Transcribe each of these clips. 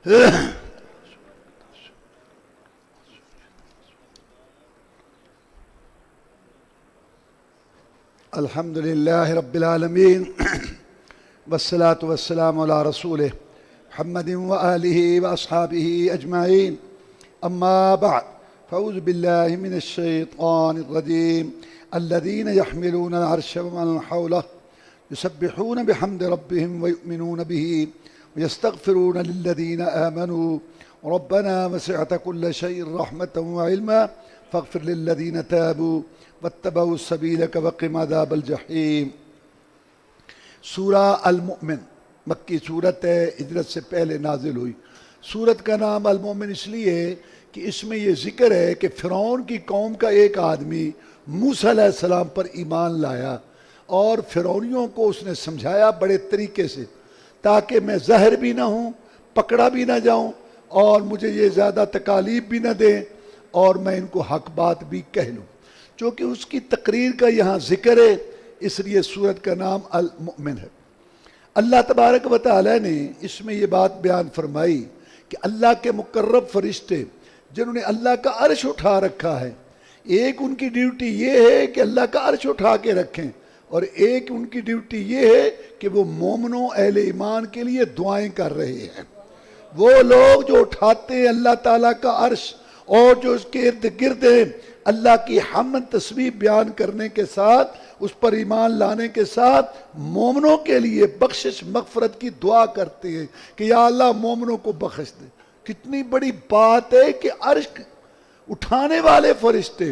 الحمد للہ رب العالمین والصلاة والسلام علی رسولہ محمد وآلہ واصحابہ اجمعین اما بعد فاعوذ باللہ من الشیطان الرجیم الذین یحملون العرش ومن حولہ یسبحون بحمد ربهم ویؤمنون به ویستغفرون للذین آمنوا ربنا وسعت كل شيء رحمة وعلما فاغفر للذین تابوا واتبعوا السبیل وقهم عذاب الجحیم۔ سورہ المؤمن مکی صورت ہے، ہجرت سے پہلے نازل ہوئی۔ سورت کا نام المؤمن اس لیے کہ اس میں یہ ذکر ہے کہ فرعون کی قوم کا ایک آدمی موسیٰ علیہ السلام پر ایمان لایا اور فرعونیوں کو اس نے سمجھایا بڑے طریقے سے تاکہ میں زہر بھی نہ ہوں، پکڑا بھی نہ جاؤں اور مجھے یہ زیادہ تکالیف بھی نہ دیں اور میں ان کو حق بات بھی کہہ لوں۔ چونکہ اس کی تقریر کا یہاں ذکر ہے اس لیے سورت کا نام المؤمن ہے۔ اللہ تبارک و تعالی نے اس میں یہ بات بیان فرمائی کہ اللہ کے مقرب فرشتے جنہوں نے اللہ کا عرش اٹھا رکھا ہے، ایک ان کی ڈیوٹی یہ ہے کہ اللہ کا عرش اٹھا کے رکھیں، اور ایک ان کی ڈیوٹی یہ ہے کہ وہ مومنوں اہل ایمان کے لیے دعائیں کر رہے ہیں۔ وہ لوگ جو اٹھاتے ہیں اللہ تعالیٰ کا عرش اور جو اس کے ارد گرد ہیں، اللہ کی حمد تسبیح بیان کرنے کے ساتھ، اس پر ایمان لانے کے ساتھ مومنوں کے لیے بخشش مغفرت کی دعا کرتے ہیں کہ یا اللہ مومنوں کو بخش دے۔ کتنی بڑی بات ہے کہ عرش اٹھانے والے فرشتے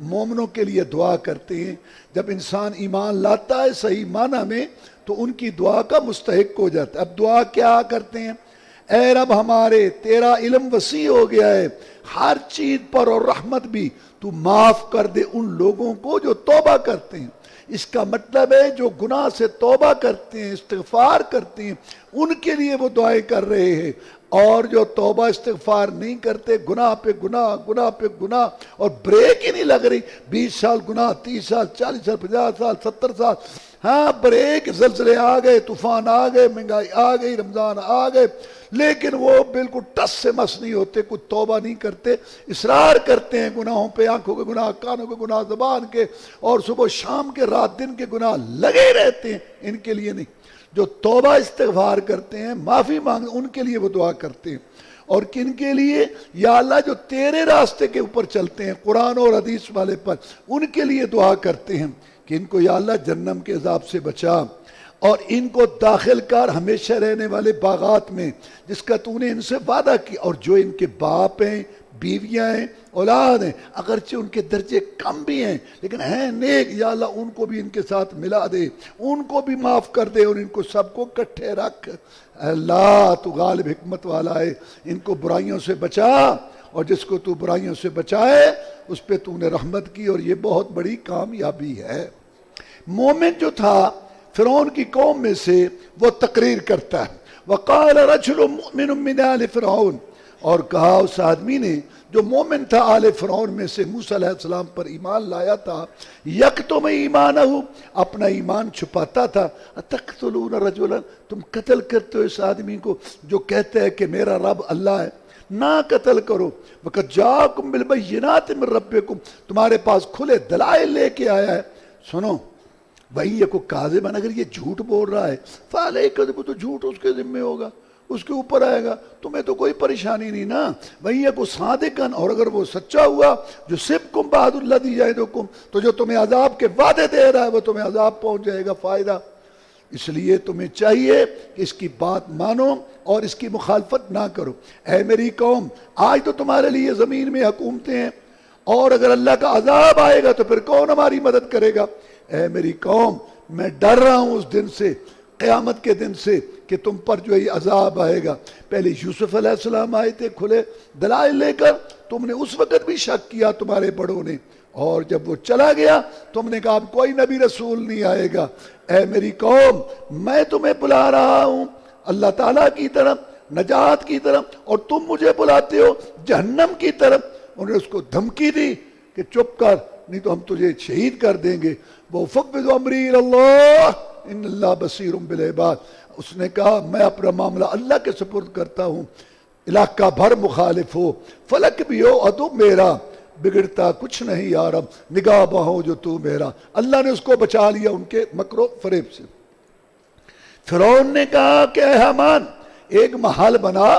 مومنوں کے لیے دعا کرتے ہیں۔ جب انسان ایمان لاتا ہے صحیح معنی میں تو ان کی دعا کا مستحق ہو جاتا ہے۔ اب دعا کیا کرتے ہیں؟ اے رب ہمارے، تیرا علم وسیع ہو گیا ہے، ہر چیز پر اور رحمت بھی، تو معاف کر دے ان لوگوں کو جو توبہ کرتے ہیں۔ اس کا مطلب ہے جو گناہ سے توبہ کرتے ہیں، استغفار کرتے ہیں، ان کے لیے وہ دعائیں کر رہے ہیں، اور جو توبہ استغفار نہیں کرتے، گناہ پہ گناہ، گناہ پہ گناہ، اور بریک ہی نہیں لگ رہی، 20 سال گناہ، 30 سال، 40 سال، 50 سال، 70 سال، ہاں بریک، زلزلے آ گئے، طوفان آ گئے، مہنگائی آ گئی، رمضان آ گئے، لیکن وہ بالکل ٹس سے مس نہیں ہوتے، کوئی توبہ نہیں کرتے، اصرار کرتے ہیں گناہوں پہ، آنکھوں کے گناہ، کانوں کے گناہ، زبان کے، اور صبح شام کے، رات دن کے گناہ لگے رہتے ہیں۔ ان کے لیے نہیں، جو توبہ استغفار کرتے ہیں، معافی مانگ، ان کے لیے وہ دعا کرتے ہیں۔ اور کن کے لیے؟ یا اللہ جو تیرے راستے کے اوپر چلتے ہیں، قرآن اور حدیث والے پر، ان کے لیے دعا کرتے ہیں کہ ان کو یا اللہ جہنم کے عذاب سے بچا، اور ان کو داخل کر ہمیشہ رہنے والے باغات میں جس کا تو نے ان سے وعدہ کیا، اور جو ان کے باپ ہیں، بیویاں ہیں، اولاد ہیں، اگرچہ ان کے درجے کم بھی ہیں لیکن ہیں نیک، یا اللہ ان کو بھی ان کے ساتھ ملا دے، ان کو بھی معاف کر دے، اور ان کو سب کو کٹھے رکھ۔ اللہ تو غالب حکمت والا ہے، ان کو برائیوں سے بچا، اور جس کو تو برائیوں سے بچائے اس پہ تو نے رحمت کی، اور یہ بہت بڑی کامیابی ہے۔ مومن جو تھا فرعون کی قوم میں سے، وہ تقریر کرتا ہے، وقال رجل مؤمن من آل فرعون، اور کہا اس آدمی نے جو مومن تھا آل فرعون میں سے، موسیٰ علیہ السلام پر ایمان لایا تھا، یکتم ایمانہ، اپنا ایمان چھپاتا تھا، اتقتلون رجلا، تم قتل کرتے ہو اس آدمی کو جو کہتا ہے کہ میرا رب اللہ ہے، نہ قتل کرو، وقد جاءکم بالبینات من ربکم، تمہارے پاس کھلے دلائل لے کے آیا ہے۔ سنو، وہی یہ کو کاذبن، اگر یہ جھوٹ بول رہا ہے، فعلیہ کذب، تو جھوٹ اس کے ذمہ ہوگا، اس کے اوپر آئے گا، تمہیں تو کوئی پریشانی نہیں نا۔ وہی یہ کو صادقن، اور اگر وہ سچا ہوا، جو سبکم بعد الذی یعدکم، تو جو تمہیں عذاب کے وعدے دے رہا ہے وہ تمہیں عذاب پہنچ جائے گا، فائدہ۔ اس لیے تمہیں چاہیے کہ اس کی بات مانو اور اس کی مخالفت نہ کرو۔ اے میری قوم، آج تو تمہارے لیے زمین میں حکومتیں ہیں، اور اگر اللہ کا عذاب آئے گا تو پھر کون ہماری مدد کرے گا؟ اے میری قوم، میں ڈر رہا ہوں اس دن سے، قیامت کے دن سے، کہ تم پر جو یہ عذاب آئے گا۔ پہلے یوسف علیہ السلام آئے تھے کھلے دلائل لے کر، تم نے اس وقت بھی شک کیا تمہارے بڑوں نے، اور جب وہ چلا گیا تم نے کہا اب کوئی نبی رسول نہیں آئے گا۔ اے میری قوم، میں تمہیں بلا رہا ہوں اللہ تعالیٰ کی طرف، نجات کی طرف، اور تم مجھے بلاتے ہو جہنم کی طرف۔ انہوں نے اس کو دھمکی دی کہ چپ کر، نہیں تو ہم تجھے شہید کر دیں گے۔ وَأُفَوِّضُ أَمْرِي إِلَى اللَّهِ إِنَّ اللَّهَ بَصِيرٌ بِالْعِبَادِ، اس نے کہا میں اپنا معاملہ اللہ کے سپرد کرتا ہوں، علاقہ بھر مخالف ہو، فلک بھی ہو عدو میرا، بگڑتا کچھ نہیں یا رب، نگاہ ہو جو تو میرا۔ اللہ نے اس کو بچا لیا ان کے مکر و فریب سے۔ فرعون نے کہا کہ اے حامان ایک محل بنا،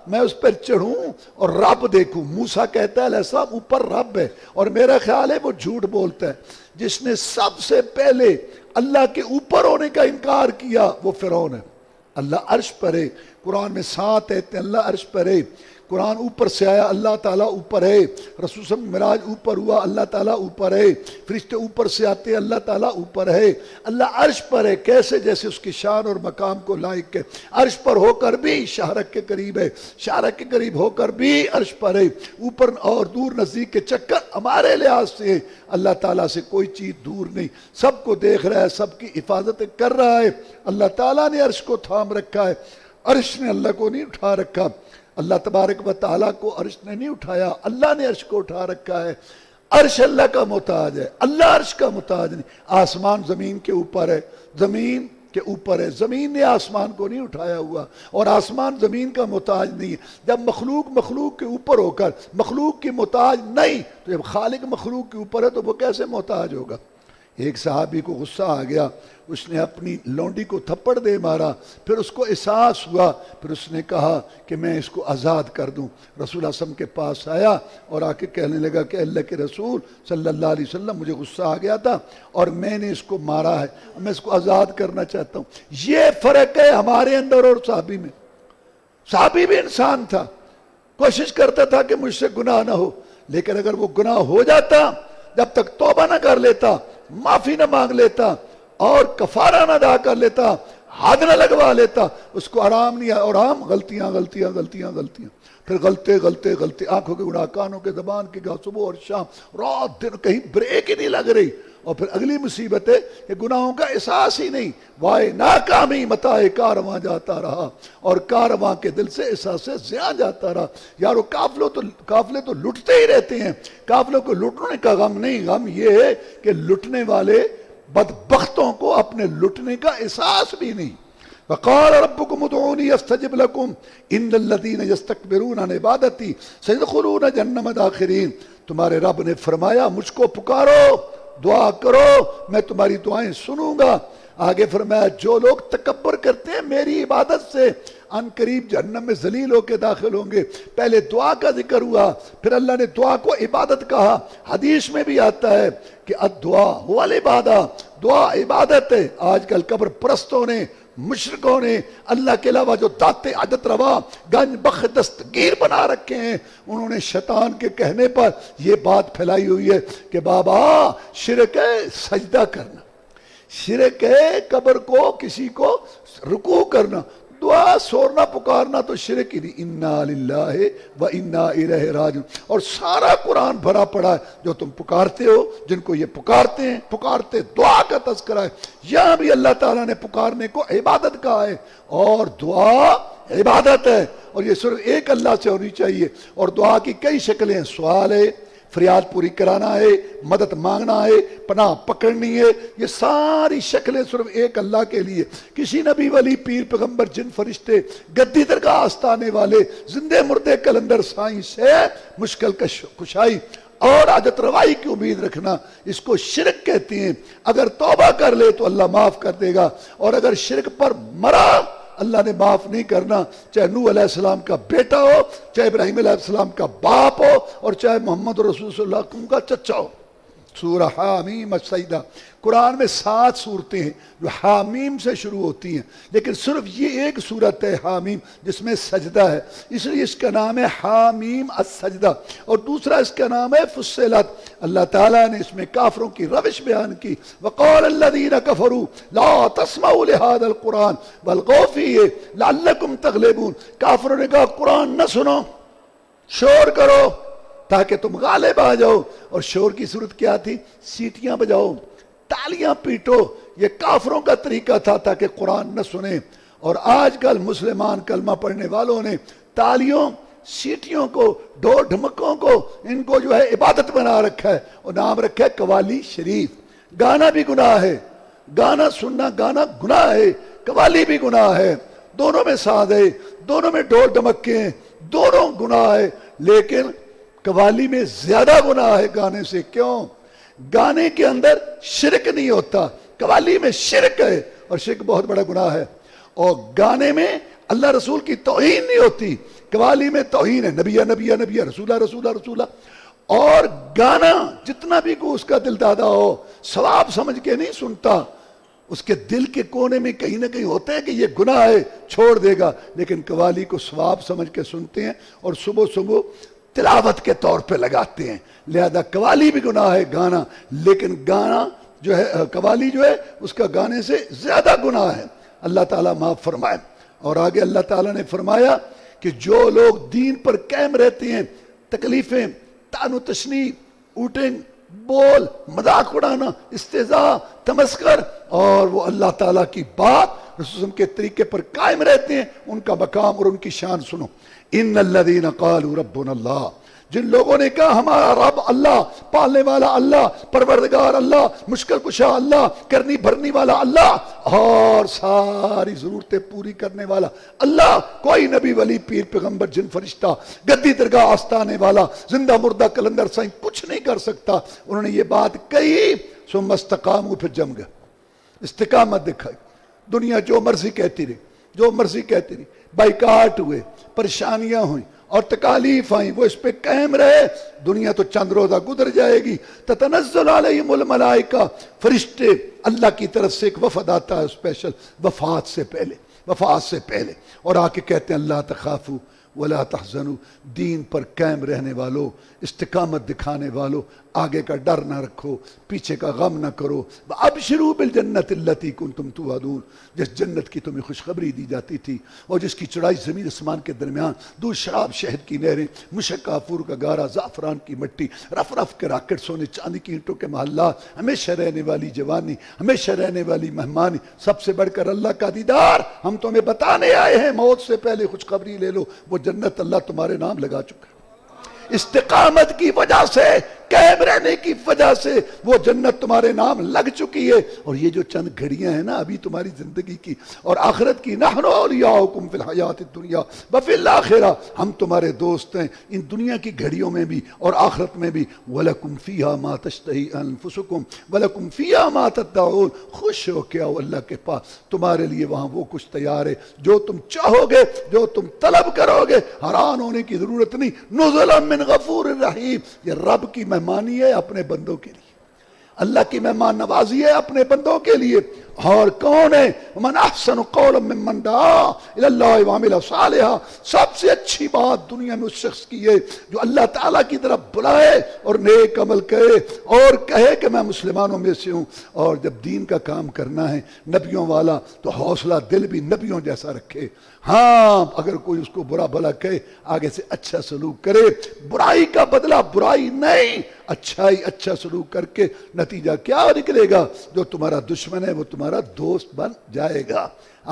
میں اس پر چڑھوں اور رب دیکھوں۔ موسیٰ کہتا ہے علیہ السلام اوپر رب ہے، اور میرا خیال ہے وہ جھوٹ بولتا ہے۔ جس نے سب سے پہلے اللہ کے اوپر ہونے کا انکار کیا وہ فرعون ہے۔ اللہ عرش پر ہے، قرآن میں 7 آیتیں اللہ عرش پر ہے، قرآن اوپر سے آیا، اللہ تعالیٰ اوپر ہے، رسول صلی اللہ علیہ وسلم معراج اوپر ہوا، اللہ تعالیٰ اوپر ہے، فرشتے اوپر سے آتے، اللہ تعالیٰ اوپر ہے، اللہ عرش پر ہے، کیسے جیسے اس کی شان اور مقام کو لائق ہے۔ عرش پر ہو کر بھی شاہرگ کے قریب ہے، شاہرگ کے قریب ہو کر بھی عرش پر ہے، اوپر اور دور نزدیک کے چکر ہمارے لحاظ سے ہے۔ اللہ تعالیٰ سے کوئی چیز دور نہیں، سب کو دیکھ رہا ہے، سب کی حفاظت کر رہا ہے۔ اللہ تعالیٰ نے عرش کو تھام رکھا ہے، عرش نے اللہ کو نہیں اٹھا رکھا۔ اللہ تبارک و تعالیٰ کو عرش نے نہیں اٹھایا، اللہ نے عرش کو اٹھا رکھا ہے۔ عرش اللہ کا محتاج ہے، اللہ عرش کا محتاج نہیں۔ آسمان زمین کے اوپر ہے، زمین کے اوپر ہے، زمین نے آسمان کو نہیں اٹھایا ہوا، اور آسمان زمین کا محتاج نہیں ہے۔ جب مخلوق کے اوپر ہو کر مخلوق کی محتاج نہیں، تو جب خالق مخلوق کے اوپر ہے تو وہ کیسے محتاج ہوگا؟ ایک صحابی کو غصہ آ گیا، اس نے اپنی لونڈی کو تھپڑ دے مارا، پھر اس کو احساس ہوا، پھر اس نے کہا کہ میں اس کو آزاد کر دوں۔ رسول اللہ صلی اللہ علیہ وسلم کے پاس آیا اور آ کے کہنے لگا کہ اللہ کے رسول صلی اللہ علیہ وسلم مجھے غصہ آ گیا تھا اور میں نے اس کو مارا ہے، میں اس کو آزاد کرنا چاہتا ہوں۔ یہ فرق ہے ہمارے اندر اور صحابی میں۔ صحابی بھی انسان تھا، کوشش کرتا تھا کہ مجھ سے گناہ نہ ہو، لیکن اگر وہ گناہ ہو جاتا، جب تک توبہ نہ کر لیتا، معافی نہ مانگ لیتا اور کفارہ نہ ادا کر لیتا، حد نہ لگوا لیتا، اس کو آرام نہیں، اور ہم غلطیاں غلطیاں غلطیاں غلطیاں، پھر غلطے آنکھوں کے گناہ، کانوں کے، زبان کے گناہ، صبح اور شام، رات دن، کہیں بریک ہی نہیں لگ رہی۔ اور پھر اگلی مصیبت ہے کہ گناہوں کا احساس ہی نہیں، وائے ناکامی متاع کارواں جاتا رہا، اور کارواں کے دل سے احساس زیاں جاتا رہا۔ یارو قافلے تو لٹتے ہی رہتے ہیں، قافلوں کو لٹنے کا غم نہیں، غم یہ ہے کہ لٹنے والے بدبختوں کو اپنے لٹنے کا احساس بھی نہیں۔ وقال ربكم ادعوني استجب لكم ان الذين يستكبرون عن عبادتي سيدخلون جهنم داخرين۔ تمہارے رب نے فرمایا مجھ کو پکارو، دعا کرو، میں تمہاری دعائیں سنوں گا۔ آگے فرمایا جو لوگ تکبر کرتے ہیں میری عبادت سے ان قریب جہنم میں ذلیل ہو کے داخل ہوں گے۔ پہلے دعا کا ذکر ہوا، پھر اللہ نے دعا کو عبادت کہا۔ حدیث میں بھی آتا ہے کہ الدعاء هو العبادہ، دعا عبادت ہے۔ آج کل قبر پرستوں نے، مشرکوں نے اللہ کے علاوہ جو داتے عادت روا گنج بخ دستگیر بنا رکھے ہیں، انہوں نے شیطان کے کہنے پر یہ بات پھیلائی ہوئی ہے کہ بابا شرک ہے سجدہ کرنا، شرک ہے قبر کو کسی کو رکوع کرنا، دعا سورنا پکارنا تو شرک ہی نہیں۔ انا للہ و انا الیہ راجعون۔ اور سارا قرآن بھرا پڑا ہے، جو تم پکارتے ہو، جن کو یہ پکارتے ہیں، پکارتے دعا کا تذکرہ ہے۔ یہاں بھی اللہ تعالیٰ نے پکارنے کو عبادت کہا ہے، اور دعا عبادت ہے، اور یہ صرف ایک اللہ سے ہونی چاہیے۔ اور دعا کی کئی شکلیں ہیں، سوال ہے، فریاد پوری کرانا ہے، مدد مانگنا ہے، پناہ پکڑنی ہے، یہ ساری شکلیں صرف ایک اللہ کے لیے۔ کسی نبی ولی پیر پیغمبر جن فرشتے گدی درگاہ آستانے والے زندے مردے کلندر سائیں سے مشکل کشائی اور عادت روائی کی امید رکھنا، اس کو شرک کہتے ہیں۔ اگر توبہ کر لے تو اللہ معاف کر دے گا، اور اگر شرک پر مرا اللہ نے معاف نہیں کرنا، چاہے نوح علیہ السلام کا بیٹا ہو، چاہے ابراہیم علیہ السلام کا باپ ہو، اور چاہے محمد رسول صلی اللہ علیہ وسلم کا چچا ہو۔ سورہ حامیم السجدہ، قرآن میں 7 صورتیں ہیں جو حامیم سے شروع ہوتی ہیں، لیکن صرف یہ ایک صورت ہے حامیم جس میں سجدہ ہے، اس لیے اس کا نام ہے حامیم السجدہ۔ اور دوسرا اس کا نام ہے فصلت۔ اللہ تعالیٰ نے اس میں کافروں کی روش بیان کی، وقال الذین کفروا لا تسمعوا لهذا القرآن والغوا فیہ لعلکم تغلبون۔ کافروں نے کہا قرآن نہ سنو، شور کرو تاکہ تم غالب آ جاؤ۔ اور شور کی صورت کیا تھی؟ سیٹیاں بجاؤ، تالیاں پیٹو، یہ کافروں کا طریقہ تھا تاکہ قرآن نہ سنے۔ اور آج کل مسلمان کلمہ پڑھنے والوں نے تالیوں، سیٹیوں کو، ڈور ڈھمکوں کو، ان کو جو ہے عبادت بنا رکھا ہے، اور نام رکھا ہے قوالی شریف۔ گانا بھی گناہ ہے، گانا سننا گانا گناہ ہے، قوالی بھی گناہ ہے، دونوں میں ساز ہے، دونوں میں ڈور ڈھمکے ہیں، دونوں گناہ ہے، لیکن قوالی میں زیادہ گناہ ہے گانے سے۔ کیوں؟ گانے کے اندر شرک نہیں ہوتا، قوالی میں شرک ہے، اور شرک بہت بڑا گناہ ہے۔ اور گانے میں اللہ رسول کی توہین نہیں ہوتی، قوالی میں توہین ہے، نبی نبی نبی، رسولہ رسولہ رسولہ۔ اور گانا جتنا بھی کو اس کا دل دادا ہو، ثواب سمجھ کے نہیں سنتا، اس کے دل کے کونے میں کہیں نہ کہیں ہوتا ہے کہ یہ گناہ ہے، چھوڑ دے گا، لیکن قوالی کو ثواب سمجھ کے سنتے ہیں اور صبح صبح تلاوت کے طور پہ لگاتے ہیں۔ لہذا قوالی بھی گناہ ہے گانا، لیکن گانا جو ہے، قوالی جو ہے اس کا گانے سے زیادہ گناہ ہے، اللہ تعالیٰ معاف فرمائے۔ اور آگے اللہ تعالیٰ نے فرمایا کہ جو لوگ دین پر قائم رہتے ہیں، تکلیفیں، طعن و تشنیع، اوٹنگ، بول، مذاق اڑانا، استہزاء، تمسخر، اور وہ اللہ تعالیٰ کی بات رسول کے طریقے پر قائم رہتے ہیں، ان کا مقام اور ان کی شان سنو۔ ان الذین قالوا ربنا اللہ، جن لوگوں نے کہا ہمارا رب اللہ، پالنے والا اللہ، پروردگار اللہ، مشکل کشا اللہ، کرنی بھرنی والا اللہ، اور ساری ضرورتیں پوری کرنے والا اللہ، کوئی نبی ولی پیر پیغمبر جن فرشتہ گدی درگاہ آستانے والا زندہ مردہ کلندر سائیں کچھ نہیں کر سکتا۔ انہوں نے یہ بات کہی، ثم استقاموا، پھر جم گئے، استقامت دکھائی۔ دنیا جو مرضی کہتی رہی، جو مرضی کہتی رہی، بائیکاٹ ہوئے، پریشانیاں ہوئیں اور تکالیف آئیں، وہ اس پہ قائم رہے۔ دنیا تو چند روزہ گزر جائے گی۔ تتنزل علیہم الملائکہ، فرشتے اللہ کی طرف سے ایک وفد آتا ہے اسپیشل، وفات سے پہلے، اور آ کے کہتے ہیں اللہ تخافوا ولا تحزنوا، دین پر قائم رہنے والوں، استقامت دکھانے والوں، آگے کا ڈر نہ رکھو، پیچھے کا غم نہ کرو، ابشروا بالجنت التی کنتم توعدون، جس جنت کی تمہیں خوشخبری دی جاتی تھی، اور جس کی چڑھائی زمین اسمان کے درمیان، دودھ شراب شہد کی نہریں، مشک کافور کا گارا، زعفران کی مٹی، رف رف کے راکٹ، سونے چاندی کی اینٹوں کے محلات، ہمیشہ رہنے والی جوانی، ہمیشہ رہنے والی مہمانی، سب سے بڑھ کر اللہ کا دیدار۔ ہم تمہیں بتانے آئے ہیں، موت سے پہلے خوشخبری لے لو، وہ جنت اللہ تمہارے نام لگا چکا ہے۔ استقامت کی وجہ سے، قائم رہنے کی وجہ سے وہ جنت تمہارے نام لگ چکی ہے۔ اور یہ جو چند گھڑیاں ہیں نا ابھی تمہاری زندگی کی اور آخرت کی، نحن اولیاؤکم فی الحیات الدنیا وفی الآخرہ، ہم تمہارے دوست ہیں ان دنیا کی گھڑیوں میں بھی اور آخرت میں بھی۔ وَلَكُمْ فِيهَا مَا تَشْتَهِي أَنفُسُكُمْ وَلَكُمْ فِيهَا مَا تَدَّعُونَ، خوش ہو کے آؤ اللہ کے پاس، تمہارے لیے وہاں وہ کچھ تیار ہے جو تم چاہو گے، جو تم طلب کرو گے، حیران ہونے کی ضرورت نہیں۔ نُزُلًا مِّن غَفُورٍ رَحِيمٍ، یہ رب کی مہمانی ہے اپنے بندوں کے لیے، اللہ کی مہمان نوازی ہے اپنے بندوں کے لیے۔ اور کون ہے؟ من احسن قولا ممن دعا الی اللہ وعمل صالحا، سب سے اچھی بات دنیا میں اس شخص کی ہے جو اللہ تعالیٰ کی طرف بلائے اور نیک عمل کرے اور کہے کہ میں مسلمانوں میں سے ہوں۔ اور جب دین کا کام کرنا ہے نبیوں والا تو حوصلہ دل بھی نبیوں جیسا رکھے۔ ہاں اگر کوئی اس کو برا بھلا کہے، آگے سے اچھا سلوک کرے، برائی کا بدلہ برائی نہیں، اچھا سلوک کر کے نتیجہ کیا نکلے گا؟ جو تمہارا دشمن ہے وہ تمہارا دوست بن جائے گا۔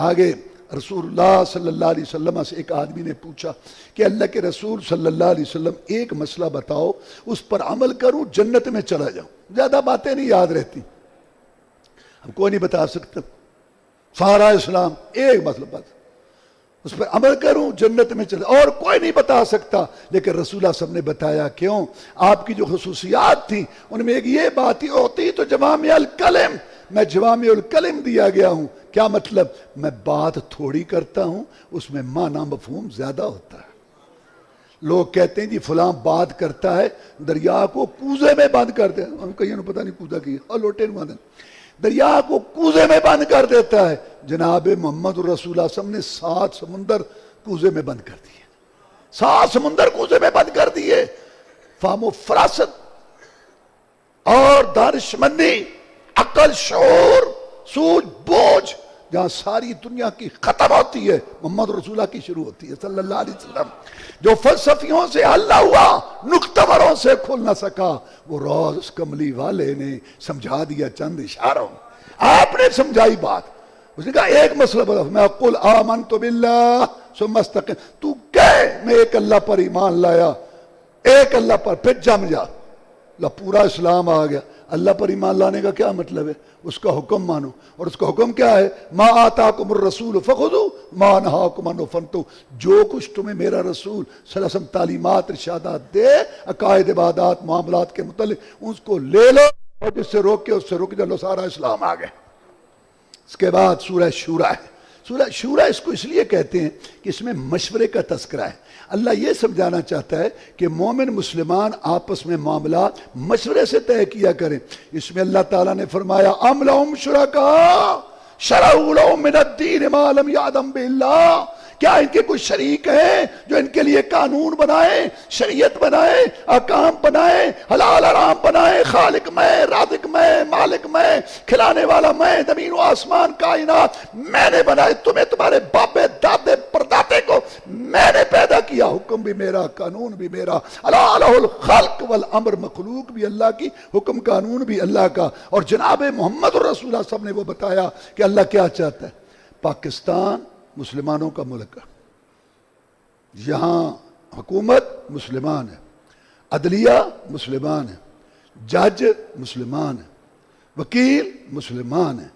آگے رسول اللہ صلی اللہ علیہ وسلم سے ایک آدمی نے پوچھا کہ اللہ کے رسول صلی اللہ علیہ وسلم ایک مسئلہ بتاؤ، اس پر عمل کروں جنت میں چلا جاؤں۔ زیادہ باتیں نہیں یاد رہتی، ہم کوئی نہیں بتا سکتا سارا اسلام، ایک مسئلہ بات، اس پر عمل کروں جنت میں چلے، اور کوئی نہیں بتا سکتا۔ لیکن رسول اللہ صلی اللہ علیہ وسلم نے بتایا، کیوں؟ آپ کی جو خصوصیات تھیں ان میں ایک یہ بات ہی ہوتی تو جوامع الکلم، میں جوامع الکلم دیا گیا ہوں۔ کیا مطلب؟ میں بات تھوڑی کرتا ہوں، اس میں معنی مفہوم زیادہ ہوتا ہے۔ لوگ کہتے ہیں جی فلاں بات کرتا ہے دریا کو کوزے میں بند کر دے، ہم کہیں پتہ نہیں کوزہ کی اور لوٹے نماز، دریا کو کوزے میں بند کر دیتا ہے۔ جناب محمد رسول اللہ صلی اللہ علیہ وسلم نے 7 سمندر کوزے میں بند کر دیے، 7 سمندر کوزے میں بند کر دیے۔ فہم و فراست اور دانشمندی، عقل، شعور، سوجھ بوجھ، جہاں ساری دنیا کی ختم ہوتی ہے محمد رسول اللہ کی شروع ہوتی ہے صلی اللہ علیہ وسلم۔ جو فلسفیوں سے حل نہ ہوا، نکتبروں سے کھل نہ سکا، وہ روز کملی والے نے سمجھا دیا چند اشاروں۔ آپ نے سمجھائی بات، اس نے کہا ایک مسئلہ بتا، میں قل آمنت باللہ ثم استقم، تو کہے میں ایک اللہ پر ایمان لایا، ایک اللہ پر، پھر جم جا، پورا اسلام آ گیا۔ اللہ پر ایمان لانے کا کیا مطلب ہے؟ اس کا حکم مانو، اور اس کا حکم کیا ہے؟ ما آتاکم الرسول فخذوا ما نہاکم عنہ فانتہوا، جو کچھ تمہیں میرا رسول صلی اللہ علیہ وسلم تعلیمات ارشادات دے عقائد عبادات معاملات کے متعلق اس کو لے لو، اور جس سے روک کے اس سے روک دو، سارا اسلام آ گئے۔ اس کے بعد سورہ شورا ہے۔ سورہ شورا اس کو اس لیے کہتے ہیں کہ اس میں مشورے کا تذکرہ ہے۔ اللہ یہ سمجھانا چاہتا ہے کہ مومن مسلمان آپس میں معاملات مشورے سے طے کیا کریں۔ اس میں اللہ تعالیٰ نے فرمایا ام لہم شرکاء شرعوا لہم من الدین ما لم یأذن بہ اللہ، کیا ان کے کچھ شریک ہیں جو ان کے لیے قانون بنائیں، شریعت بنائیں، احکام بنائیں، حلال حرام بنائیں، خالق میں، رازق میں، مالک میں، کھلانے والا میں، زمین و آسمان کائنات میں نے بنائے، تمہیں تمہارے باپے دادے پردادے کو میں نے پیدا کیا، حکم بھی میرا، قانون بھی میرا، الا لہ الخلق والامر، مخلوق بھی اللہ کی، حکم قانون بھی اللہ کا۔ اور جناب محمد رسول اللہ صلی اللہ علیہ وسلم نے وہ بتایا کہ اللہ کیا چاہتا ہے۔ پاکستان مسلمانوں کا ملک ہے، یہاں حکومت مسلمان ہے، عدلیہ مسلمان ہے، جج مسلمان ہے، وکیل مسلمان ہے،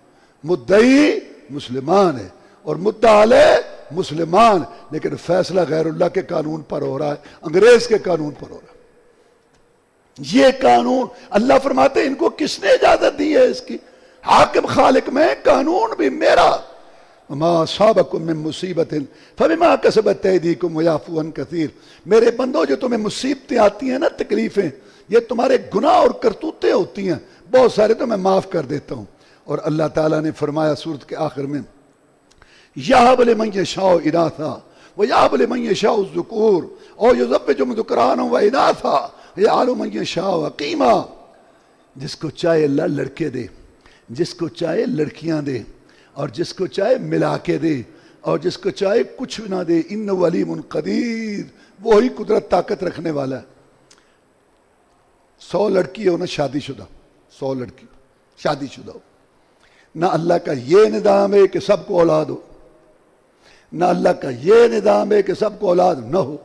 مدعی مسلمان ہے، اور مدعا علیہ مسلمان، لیکن فیصلہ غیر اللہ کے قانون پر ہو رہا ہے، انگریز کے قانون پر ہو رہا ہے۔ یہ قانون اللہ فرماتے ہیں ان کو کس نے اجازت دی ہے اس کی؟ حاکم خالق میں، قانون بھی میرا۔ وما اصابکم من مصیبت فبما کسبت ایدیکم ویعفو عن کثیر، میرے بندو جو تمہیں مصیبتیں آتی ہیں نا، تکلیفیں، یہ تمہارے گناہ اور کرتوتیں ہوتی ہیں، بہت سارے تو میں معاف کر دیتا ہوں۔ اور اللہ تعالیٰ نے فرمایا سورت کے آخر میں یہب لمن یشاء اناثا ویہب لمن یشاء الذکور اور یزوجہم ذکرانا واناثا ویجعل من یشاء عقیما، جس کو چاہے اللہ لڑکے دے، جس کو چاہے لڑکیاں دے، اور جس کو چاہے ملا کے دے، اور جس کو چاہے کچھ نہ دے، انہ علیم قدیر، وہی قدرت طاقت رکھنے والا ہے۔ 100 لڑکی ہو نا شادی شدہ، 100 لڑکی شادی شدہ ہو، نہ اللہ کا یہ نظام ہے کہ سب کو اولاد ہو، نہ اللہ کا یہ نظام ہے کہ سب کو اولاد نہ ہو،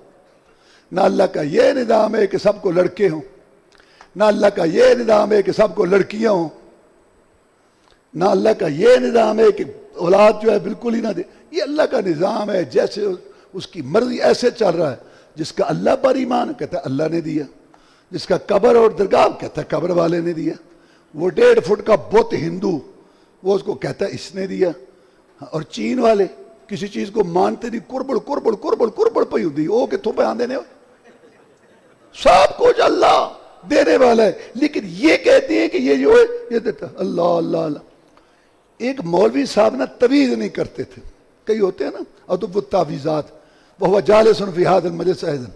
نہ اللہ کا یہ نظام ہے کہ سب کو لڑکے ہوں، نہ اللہ کا یہ نظام ہے کہ سب کو لڑکیاں ہوں، نہ اللہ کا یہ نظام ہے کہ اولاد جو ہے بالکل ہی نہ دے۔ یہ اللہ کا نظام ہے، جیسے اس کی مرضی ایسے چل رہا ہے۔ جس کا اللہ پر ایمان کہتا ہے اللہ نے دیا، جس کا قبر اور درگاہ کہتا ہے قبر والے نے دیا، وہ 1.5 فٹ کا بت ہندو وہ اس کو کہتا ہے اس نے دیا، اور چین والے کسی چیز کو مانتے نہیں، کربڑ کربڑ کربڑ کربڑ پہ ہوتی او کہ تھوپے آن دینے سب کچھ اللہ دینے والا ہے، لیکن یہ کہتے ہیں کہ یہ جو ہے یہ دیتا اللہ اللہ اللہ۔ ایک مولوی صاحب نا تویز نہیں کرتے تھے، کئی ہوتے ہیں نا ادب التعویذات وہ جالس فی ھذا المجلس ایضا،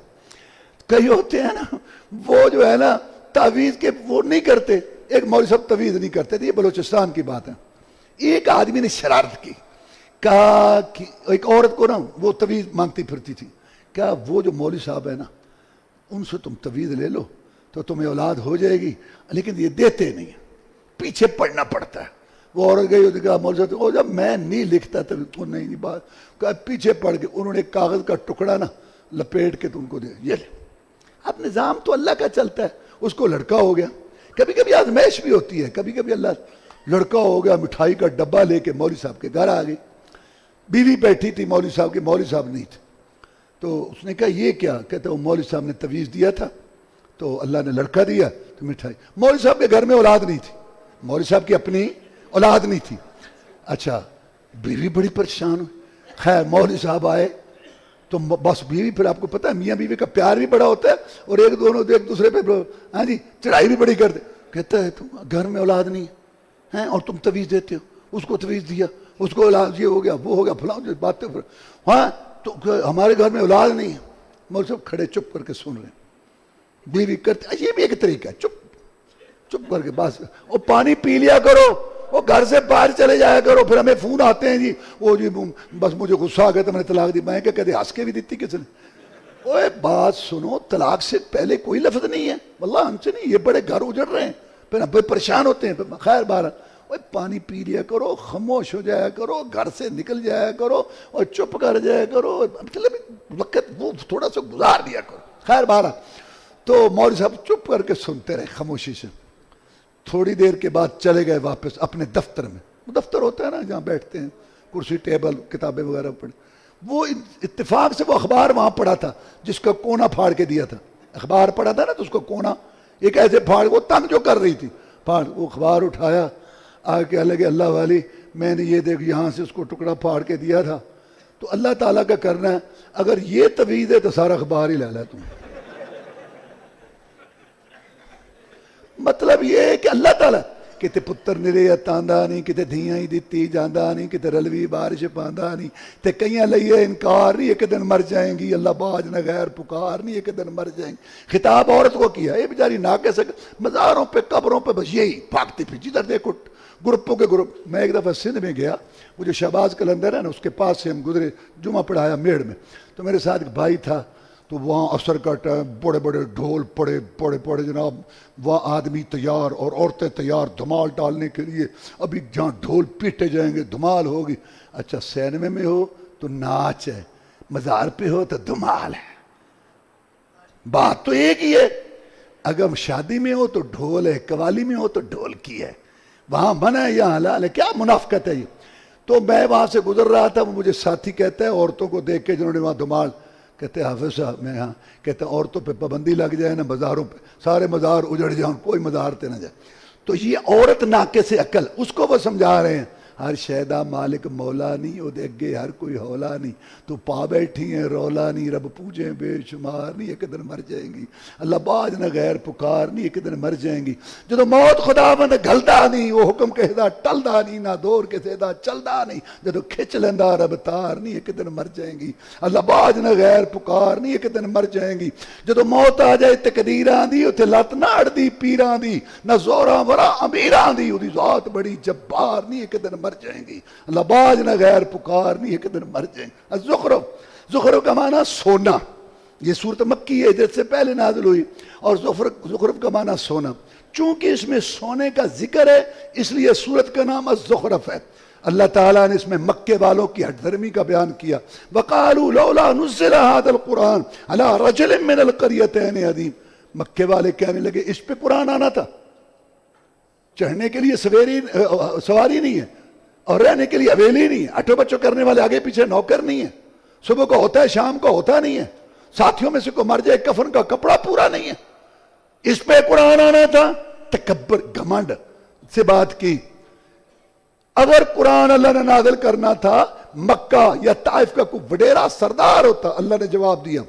کئی ہوتے ہیں نا وہ جو ہے نا تعویذ کے وہ نہیں کرتے۔ ایک مولوی صاحب تویز نہیں کرتے تھے، یہ بلوچستان کی بات ہے۔ ایک آدمی نے شرارت کی، کہا کہ ایک عورت کو نا وہ تویز مانگتی پھرتی تھی، کیا وہ جو مولوی صاحب ہے نا ان سے تم تویز لے لو تو تمہیں اولاد ہو جائے گی، لیکن یہ دیتے نہیں ہیں، پیچھے پڑنا پڑتا ہے۔ وہ عورت گئی اور کہا مولوی صاحب وہ جب میں نہیں لکھتا تو نہیں بات کہا، پیچھے پڑ کے انہوں نے کاغذ کا ٹکڑا نا لپیٹ کے تو ان کو دیا، یہ لے۔ اب نظام تو اللہ کا چلتا ہے، اس کو لڑکا ہو گیا، کبھی کبھی آزمائش بھی ہوتی ہے، کبھی کبھی اللہ لڑکا ہو گیا، مٹھائی کا ڈبہ لے کے مولوی صاحب کے گھر آ گئی، بیوی بیٹھی تھی مولوی صاحب کی، مولوی صاحب نہیں تھے، تو اس نے کہا یہ کیا؟ کہتے وہ مولوی صاحب نے تویز دیا تھا تو اللہ نے لڑکا دیا تو مٹھائی۔ مولوی صاحب کے گھر میں اولاد نہیں تھی، مولوی صاحب کی اپنی اولاد نہیں تھی۔ اچھا بیوی بڑی پریشان ہوئی، خیر مولوی صاحب آئے تو بس بیوی، پھر آپ کو پتہ ہے میاں بیوی کا پیار بھی بڑا ہوتا ہے، اور ایک دوسرے پہ ہاں جی چڑھائی بھی بڑی کرتے۔ کہتا ہے تم گھر میں اولاد نہیں ہے اور تم تویز دیتے ہو، اس کو تویز دیا، اس کو اولاد یہ ہو گیا وہ ہو گیا فلاں باتیں، ہاں تو ہمارے گھر میں اولاد نہیں ہے۔ مولوی صاحب کھڑے چپ کر کے سن رہے ہیں، بیوی کرتے یہ بھی ایک طریقہ ہے، چپ کر کے بس وہ پانی پی لیا کرو، وہ گھر سے باہر چلے جایا کرو، پھر ہمیں فون آتے ہیں جی وہ جی بس مجھے غصہ آ گیا تو میں نے طلاق دی۔ میں کہتے ہنس کے بھی دیتی کس نے؟ اوے بات سنو، طلاق سے پہلے کوئی لفظ نہیں ہے، واللہ ہم سے نہیں، یہ بڑے گھر اجڑ رہے ہیں، پھر ہم پریشان ہوتے ہیں۔ خیر بہرحال پانی پی لیا کرو، خاموش ہو جایا کرو، گھر سے نکل جایا کرو اور چپ کر جایا کرو، مطلب وقت وہ تھوڑا سا گزار دیا کرو۔ خیر بہرحال تو مولوی صاحب چپ کر کے سنتے رہے خاموشی سے، تھوڑی دیر کے بعد چلے گئے واپس اپنے دفتر میں. دفتر ہوتا ہے نا جہاں بیٹھتے ہیں, کرسی ٹیبل کتابیں وغیرہ پڑھ. وہ اتفاق سے وہ اخبار وہاں پڑھا تھا جس کا کونا پھاڑ کے دیا تھا. اخبار پڑھا تھا نا تو اس کو کونا ایک ایسے پھاڑ, وہ تنگ جو کر رہی تھی پھاڑ, وہ اخبار اٹھایا آ کے لگے اللہ والی میں نے یہ دیکھ یہاں سے اس کو ٹکڑا پھاڑ کے دیا تھا. تو اللہ تعالیٰ کا کرنا ہے, اگر یہ تویز ہے تو سارا اخبار ہی لے لے تم. مطلب یہ ہے کہ اللہ تعالیٰ کتے پتر نرے تاندا نہیں, کتے دھیاں ہی دیتی جاندہ نہیں, کتے رلوی بارش پاندا نہیں, تے کئیاں لئیے انکار نہیں, ایک دن مر جائیں گی, اللہ باج نہ غیر پکار نہیں, ایک دن مر جائیں گی. خطاب عورت کو کیا, یہ بیچاری ناقص ہے, مزاروں پہ قبروں پہ بس یہی بھاگتی پھر جدھر دیکھو گروپوں کے گروپ. میں ایک دفعہ سندھ میں گیا, وہ جو شہباز کلندر ہے نا اس کے پاس سے ہم گزرے, جمعہ پڑھایا میڑ میں, تو میرے ساتھ ایک بھائی تھا. تو وہاں عصر کا ٹائم بڑے بڑے ڈھول پڑے جناب, وہاں آدمی تیار اور عورتیں تیار دھمال ڈالنے کے لیے. ابھی جہاں ڈھول پیٹے جائیں گے دھمال ہوگی. اچھا سینمے میں ہو تو ناچ ہے, مزار پہ ہو تو دھمال ہے, بات تو ایک ہی ہے. اگر شادی میں ہو تو ڈھول ہے, قوالی میں ہو تو ڈھول کی ہے, وہاں منع ہے یا حلال ہے, کیا منافقت ہے یہ. تو میں وہاں سے گزر رہا تھا, وہ مجھے ساتھی کہتا ہے عورتوں کو دیکھ کے جنہوں نے وہاں دھمال, کہتے ہیں حافظ صاحب میں یہاں, کہتے ہیں عورتوں پہ پابندی لگ جائے نا, مزاروں پہ سارے مزار اجڑ جائیں, کوئی مزار تے نہ جائے. تو یہ عورت ناقص عقل, اس کو وہ سمجھا رہے ہیں ہر شیدہ مالک مولا نہیں, وہ اگے ہر کوئی ہولا نہیں, تو پا بیٹھی ہیں رولا نہیں, رب پوجیں بے شمار نہیں, ایک دن مر جائیں گی, اللہ باج نہ غیر پکار نہیں, ایک دن مر جائیں گی. جدو موت خدا بند گھلدا نہیں, وہ حکم کہدا ٹلدا نہیں, نہ دور کسے دا چلدا نہیں, جدو کھچ لیندا رب تار نہیں, ایک دن مر جائیں گی, اللہ باج نہ غیر پکار نہیں, ایک دن مر جائیں گی. جدو موت آ جائے تقدیراں دی, اتھے لت نہ اڑدی پیراں دی, نہ زوراں ورا امیراں دی, وہ دی ذات بڑی جبار نہیں, ایک دن مر جائیں گی, اللہ باج نہ غیر پکار نہیں, ایک دن مر جائیں گے. الزخرف, زخرف کا معنی سونا, یہ صورت مکی ہے جس سے پہلے نازل ہوئی, اور زخرف کا معنی سونا. چونکہ اس میں سونے کا ذکر ہے اس لیے صورت کا نام الزخرف ہے. اللہ تعالیٰ نے اس میں مکے والوں کی ہٹ دھرمی کا بیان کیا. وَقَالُوا لَوْلَا نُزِّلَ هَذَا الْقُرْآنُ عَلَىٰ رَجُلٍ مِّنَ الْقَرْيَتَيْنِ عَظِيمٍ. مکے والے کہنے لگے اس پہ قرآن آنا تھا, چڑھنے کے لیے سواری نہیں ہے, اور رہنے کے لیے حویلی نہیں ہے, اٹھو بچوں کرنے والے آگے پیچھے نوکر نہیں ہے, صبح کو ہوتا ہے شام کو ہوتا نہیں ہے, ساتھیوں میں سے کوئی مر جائے کفن کا کپڑا پورا نہیں ہے, اس پہ قرآن آنا تھا. تکبر گھمنڈ سے بات کی. اگر قرآن اللہ نے نازل کرنا تھا مکہ یا طائف کا کوئی وڈیرا سردار ہوتا, اللہ نے جواب دیا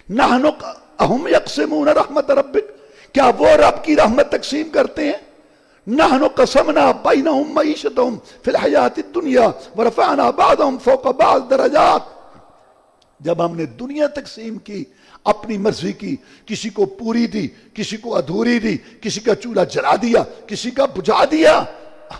نحن اہم یقسمون رحمت ربک, کیا وہ رب کی رحمت تقسیم کرتے ہیں؟ نحن قسمنا بینہم معیشتہم فی الحیات الدنیا ورفعنا بعضہم فوق بعض درجات. جب ہم نے دنیا تقسیم کی اپنی مرضی کی, کسی کو پوری دی, کسی کو ادھوری دی, کسی کا چولہا جلا دیا, کسی کا بجھا دیا,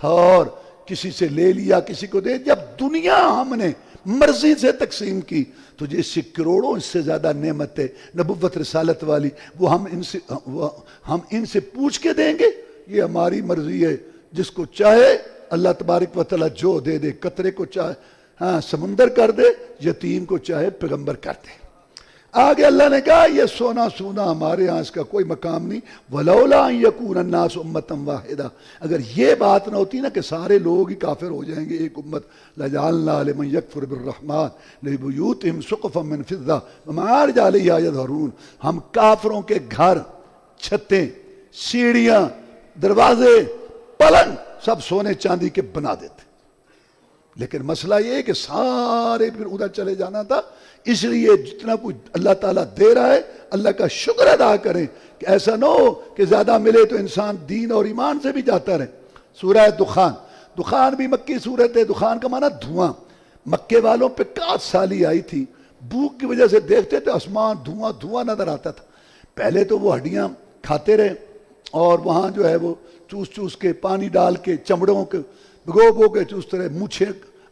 اور کسی سے لے لیا کسی کو دے. جب دنیا ہم نے مرضی سے تقسیم کی تو جس کروڑوں اس سے زیادہ نعمت ہے نبوت رسالت والی, وہ ہم ان سے پوچھ کے دیں گے؟ یہ ہماری مرضی ہے, جس کو چاہے اللہ تبارک و تعالیٰ جو دے دے, قطرے کو چاہے سمندر کر دے, یتیم کو چاہے پیغمبر کر دے. آگے اللہ نے کہا یہ سونا سونا ہمارے ہاں اس کا کوئی مقام نہیں. وَلَوْلَا أَن يَكُونَ النَّاسُ أُمَّةً وَاحِدَةً, اگر یہ بات نہ ہوتی نا کہ سارے لوگ ہی کافر ہو جائیں گے ایک امت, لَجَعَلْنَا لِمَن يَكْفُرُ بِالرَّحْمَٰنِ لِبُيُوتِهِمْ سُقُفًا مِّن فِضَّةٍ وَمَعَارِجَ عَلَيْهَا يَظْهَرُونَ. ہم کافروں کے گھر, چھتیں, سیڑھیاں, دروازے, پلنگ سب سونے چاندی کے بنا دیتے. لیکن مسئلہ یہ ہے کہ سارے پھر ادھر چلے جانا تھا, اس لیے جتنا کچھ اللہ تعالیٰ دے رہا ہے اللہ کا شکر ادا کریں, کہ ایسا نہ ہو کہ زیادہ ملے تو انسان دین اور ایمان سے بھی جاتا رہے. سورہ دخان, دخان بھی مکی صورت ہے. دخان کا معنی دھواں. مکے والوں پہ 4 سالی آئی تھی, بھوک کی وجہ سے دیکھتے تھے آسمان دھواں دھواں نظر آتا تھا. پہلے تو وہ ہڈیاں کھاتے رہے, اور وہاں جو ہے وہ چوس چوس کے پانی ڈال کے چمڑوں کے بھگو کے چوستے رہے, مونچھیں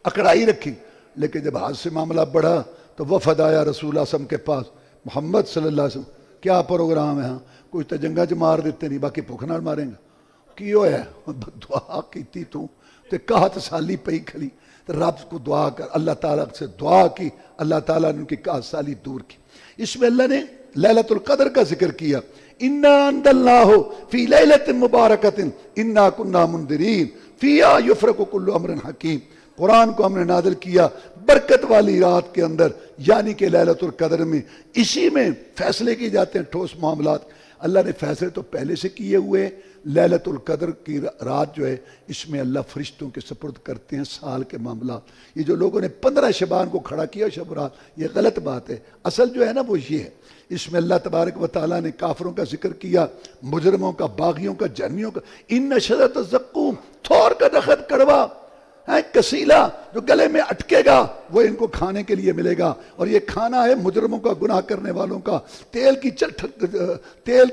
اکڑائی رکھی. لیکن جب حج سے معاملہ بڑھا تو وفد آیا رسول اللہ صلی اللہ علیہ وسلم کے پاس, محمد صلی اللہ علیہ وسلم کیا پروگرام ہے؟ کچھ تو جنگا چ مار دیتے نہیں, باقی بھوک نال ماریں گا. کیوں ہے دعا کیتی تو کہا سالی پئی کھلی, رب کو دعا کر, اللہ تعالیٰ سے دعا کی, اللہ تعالیٰ نے ان کی 4 سالی دور کی. اس میں اللہ نے لیلۃ القدر کا ذکر کیا، انا انزلناہ فی لیلۃ مبارکۃ انا کنا منذرین فیہا یفرق کل امر حکیم، قرآن کو ہم نے نازل کیا برکت والی رات کے اندر، یعنی کہ لیلۃ القدر میں، اسی میں فیصلے کیے جاتے ہیں ٹھوس معاملات۔ اللہ نے فیصلے تو پہلے سے کیے ہوئے ہیں، لیلۃ القدر کی رات جو ہے اس میں اللہ فرشتوں کے سپرد کرتے ہیں سال کے معاملات۔ یہ جو لوگوں نے 15 شعبان کو کھڑا کیا شب رات، یہ غلط بات ہے۔ اصل جو ہے نا وہ یہ ہے، اس میں اللہ تبارک و تعالیٰ نے کافروں کا ذکر کیا، مجرموں کا، باغیوں کا، جرمیوں کا۔ ان شجرۃ الزقوم، تھور کا درخت کڑوا ہے، کسیلا جو گلے میں اٹکے گا وہ ان کو کھانے کے لیے ملے گا، اور یہ کھانا ہے مجرموں کا، گناہ کرنے والوں کا، تیل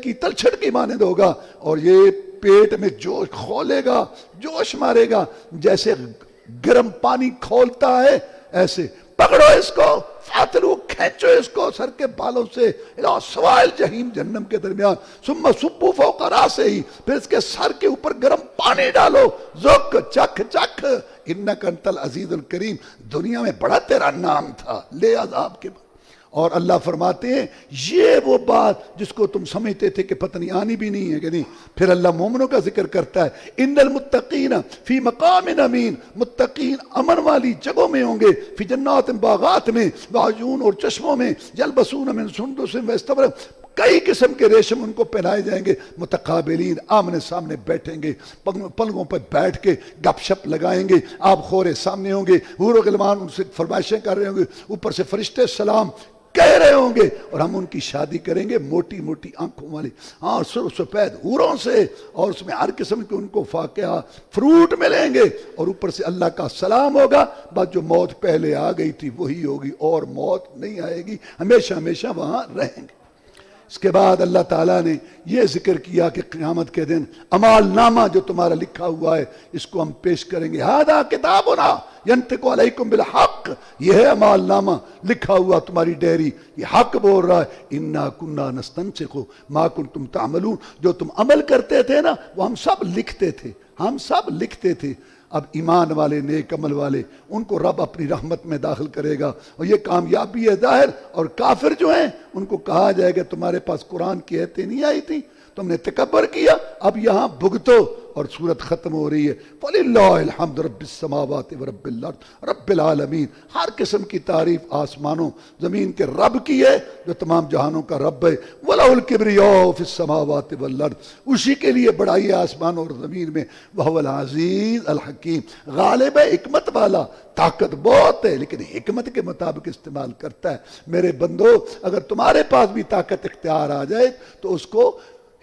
کی تلچھٹ کی مانند ہوگا، اور یہ پیٹ میں جوش کھولے گا، جوش مارے گا، جیسے گرم پانی کھولتا ہے ایسے۔ پکڑو اس کو، فاتلو، کھینچو اس کو سر کے بالوں سے، الى سوائل جہنم، جہنم کے درمیان، ثم صبوا فوق راسہ، پھر اس کے سر کے اوپر گرم پانی ڈالو، ذوق، چکھ چکھ، انک انت العزیز الکریم، دنیا میں بڑا تیرا نام تھا، لے عذاب کے بعد۔ اور اللہ فرماتے ہیں یہ وہ بات جس کو تم سمجھتے تھے کہ پتہ نہیں آنی بھی نہیں ہے کہ نہیں، پھر اللہ مومنوں کا ذکر کرتا ہے، ان المتقین فی مقام امین، متقین امن والی جگہوں میں ہوں گے، فی جنات باغات میں، وعیون اور چشموں میں، یلبسون من سندس و استبرق، کئی قسم کے ریشم ان کو پہنائے جائیں گے، متقابلین، آمنے سامنے بیٹھیں گے، پلنگوں پر بیٹھ کے گپ شپ لگائیں گے، آپ خورے سامنے ہوں گے، حور و غلمان ان سے فرمائشیں کر رہے ہوں گے، اوپر سے فرشتے سلام کہہ رہے ہوں گے، اور ہم ان کی شادی کریں گے موٹی موٹی آنکھوں والی، ہاں سفید حوروں سے، اور اس میں ہر قسم کے ان کو فاکہہ فروٹ ملیں گے، اور اوپر سے اللہ کا سلام ہوگا، بس جو موت پہلے آ گئی تھی وہی ہوگی، اور موت نہیں آئے گی، ہمیشہ ہمیشہ وہاں رہیں گے۔ اس کے بعد اللہ تعالیٰ نے یہ ذکر کیا کہ قیامت کے دن اعمال نامہ جو تمہارا لکھا ہوا ہے اس کو ہم پیش کریں گے، ھذا کتابنا ینطق علیکم بالحق، یہ ہے اعمال نامہ لکھا ہوا تمہاری ڈیری، یہ حق بول رہا ہے، انا کنا نستنسخ ما کنتم تعملون، جو تم عمل کرتے تھے نا وہ ہم سب لکھتے تھے، ہم سب لکھتے تھے۔ اب ایمان والے، نیک عمل والے، ان کو رب اپنی رحمت میں داخل کرے گا، اور یہ کامیابی ہے ظاہر، اور کافر جو ہیں ان کو کہا جائے گا تمہارے پاس قرآن کی آیتیں نہیں آئی تھی، تم نے تکبر کیا، اب یہاں بھگتو، اور صورت ختم ہو رہی ہے۔ وَلِلَّهِ الْحَمْدُ رَبِّ السَّمَاوَاتِ وَرَبِّ الْأَرْضِ رَبِّ الْعَالَمِينَ، ہر قسم کی تعریف آسمانوں زمین کے رب کی ہے جو تمام جہانوں کا رب ہے۔ وَلَهُ الْكِبْرِيَاءُ فِي السَّمَاوَاتِ وَالْأَرْضِ، اسی کے لیے بڑائی ہے آسمانوں اور زمین میں۔ وَهُوَ الْعَزِيزُ الْحَكِيمُ، غالب ہے، حکمت والا، طاقت بہت ہے لیکن حکمت کے مطابق استعمال کرتا ہے۔ میرے بندو، اگر تمہارے پاس بھی طاقت اختیار آ جائے تو اس کو